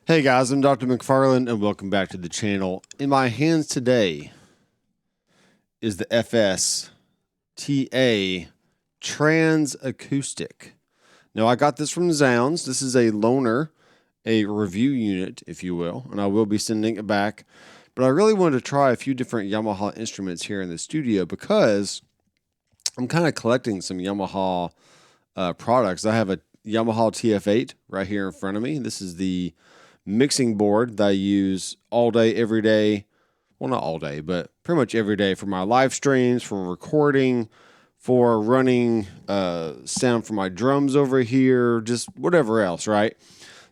Hey guys, I'm Doctor McFarland and welcome back to the channel. In my hands today is the FS-TA Trans Acoustic. Now I got this from Zounds. This is a loaner, a review unit, if you will, and I will be sending it back. But I really wanted to try a few different Yamaha instruments here in the studio because I'm kind of collecting some Yamaha products. I have a Yamaha TF8 right here in front of me. This is the mixing board that I use all day, every day. Well, not all day, but pretty much every day for my live streams, for recording, for running sound for my drums over here, just whatever else, right?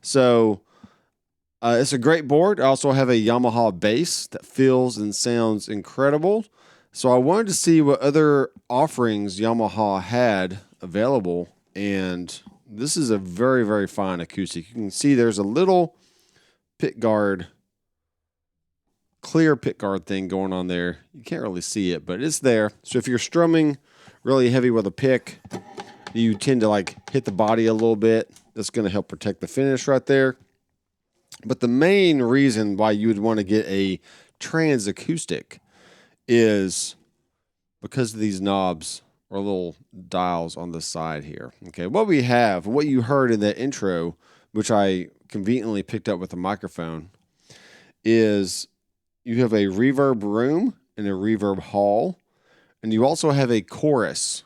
So it's a great board. I also have a Yamaha bass that feels and sounds incredible. So I wanted to see what other offerings Yamaha had available, and this is a very, very fine acoustic. You can see there's a little pickguard, clear pickguard thing going on there. You can't really see it, but it's there. So if you're strumming really heavy with a pick, you tend to like hit the body a little bit. That's going to help protect the finish right there. But the main reason why you would want to get a trans acoustic is because of these knobs or little dials on the side here. Okay, what we have, what you heard in that intro, which I conveniently picked up with a microphone, is you have a reverb room and a reverb hall, and you also have a chorus.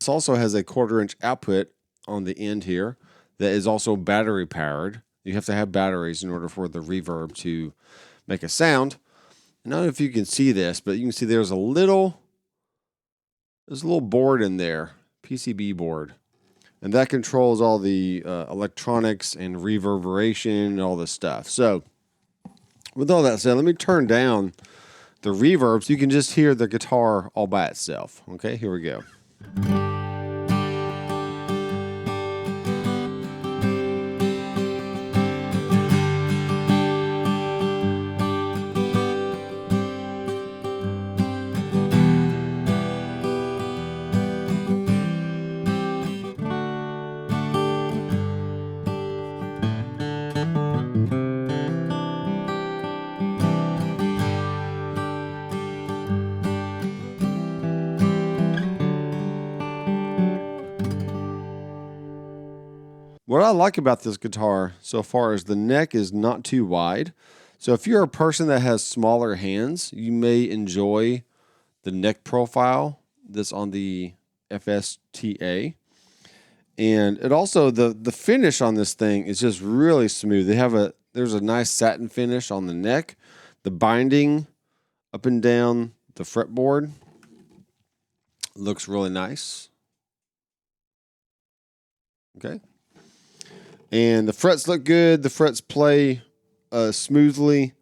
This also has a 1/4-inch output on the end here that is also battery powered. You have to have batteries in order for the reverb to make a sound. I don't know if you can see this, but you can see there's a little board in there, PCB board. And that controls all the electronics and reverberation and all this stuff. So with all that said, let me turn down the reverb so you can just hear the guitar all by itself. Okay, here we go. What I like about this guitar so far is the neck is not too wide. So if you're a person that has smaller hands, you may enjoy the neck profile that's on the FS-TA. And it also, the finish on this thing is just really smooth. There's a nice satin finish on the neck. The binding up and down the fretboard looks really nice. Okay. And the frets look good. The frets play smoothly,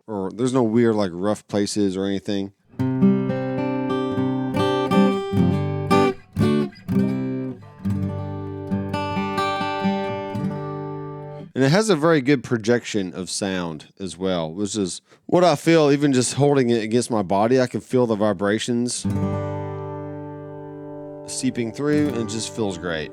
or there's no weird like rough places or anything. And it has a very good projection of sound as well, which is what I feel even just holding it against my body. I can feel the vibrations seeping through, and it just feels great.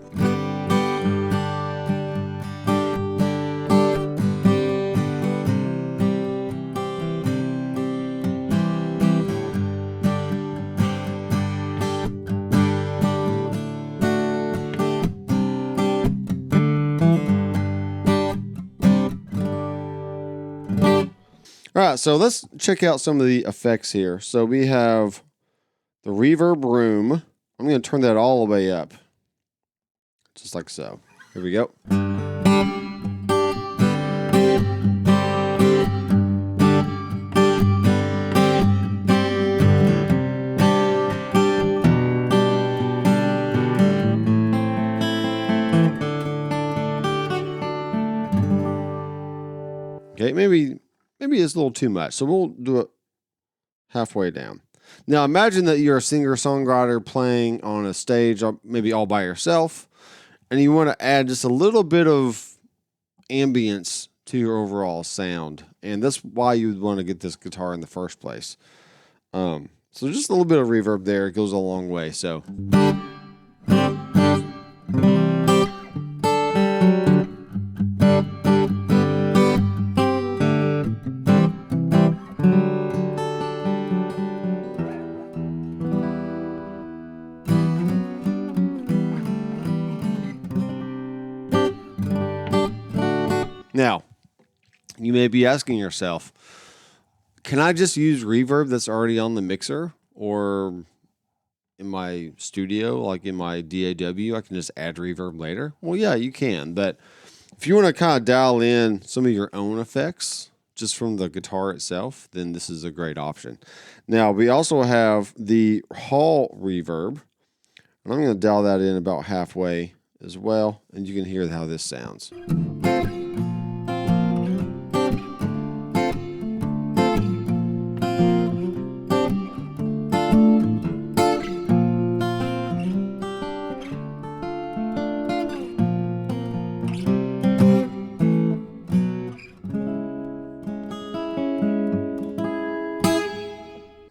All right, so let's check out some of the effects here. So we have the reverb room. I'm going to turn that all the way up, just like so. Here we go. Okay, maybe it's a little too much, so we'll do it halfway down. Now imagine that you're a singer-songwriter playing on a stage, maybe all by yourself, and you want to add just a little bit of ambience to your overall sound, and that's why you would want to get this guitar in the first place. So just a little bit of reverb there goes a long way. So. You may be asking yourself, can I just use reverb that's already on the mixer? Or in my studio, like in my DAW, I can just add reverb later? Well, yeah, you can. But if you want to kind of dial in some of your own effects just from the guitar itself, then this is a great option. Now, we also have the hall reverb. And I'm going to dial that in about halfway as well, and you can hear how this sounds.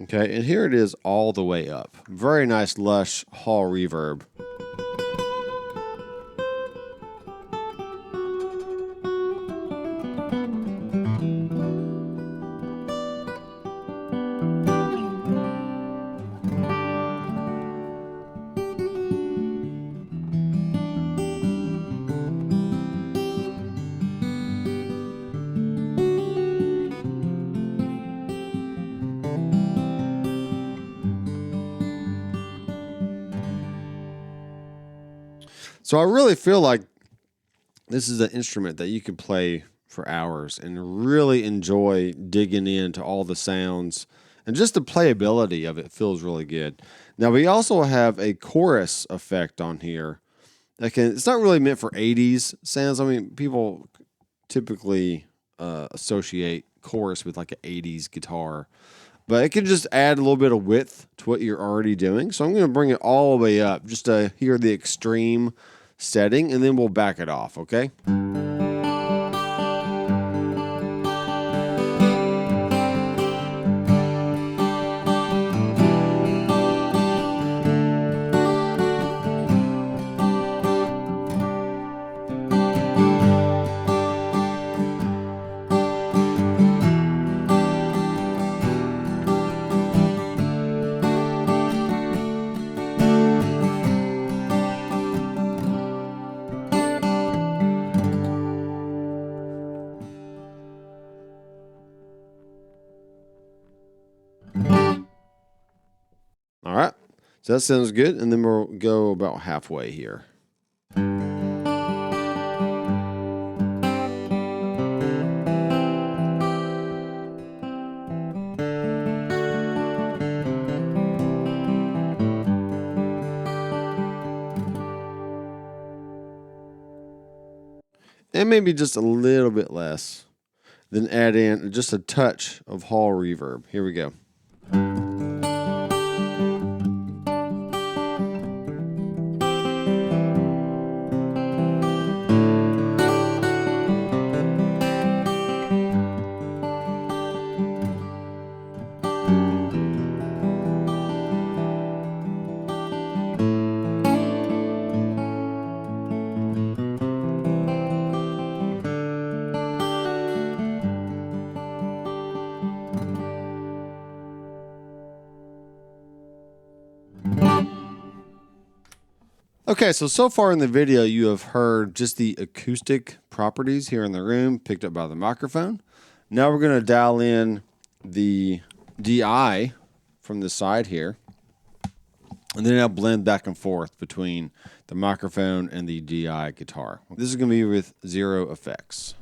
Okay, and here it is all the way up. Very nice, lush hall reverb. So I really feel like this is an instrument that you could play for hours and really enjoy digging into all the sounds, and just the playability of it feels really good. Now we also have a chorus effect on here that it's not really meant for 80s sounds. I mean, people typically associate chorus with like an 80s guitar, but it can just add a little bit of width to what you're already doing. So I'm going to bring it all the way up just to hear the extreme setting, and then we'll back it off, okay? All right, so that sounds good, and then we'll go about halfway here. And maybe just a little bit less. Then add in just a touch of hall reverb. Here we go. Okay, so far in the video, you have heard just the acoustic properties here in the room, picked up by the microphone. Now we're going to dial in the DI from the side here, and then I'll blend back and forth between the microphone and the DI guitar. This is going to be with 0 effects.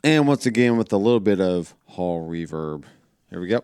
And once again, with a little bit of hall reverb Here we go.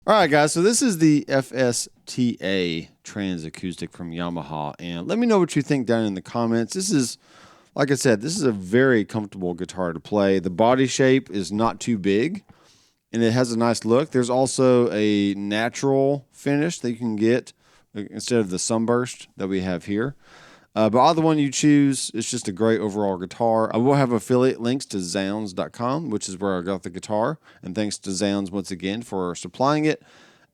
All right, guys, so this is the FS-TA Trans Acoustic from Yamaha, and let me know what you think down in the comments. This is, like I said, this is a very comfortable guitar to play. The body shape is not too big, and it has a nice look. There's also a natural finish that you can get instead of the sunburst that we have here. But either one you choose, it's just a great overall guitar. I will have affiliate links to Zounds.com, which is where I got the guitar. And thanks to Zounds once again for supplying it.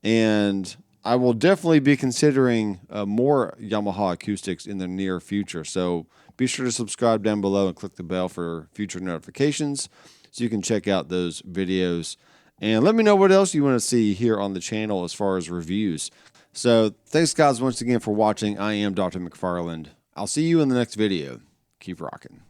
And I will definitely be considering more Yamaha acoustics in the near future. So be sure to subscribe down below and click the bell for future notifications so you can check out those videos. And let me know what else you want to see here on the channel as far as reviews. So thanks, guys, once again for watching. I am Dr. McFarland. I'll see you in the next video. Keep rocking.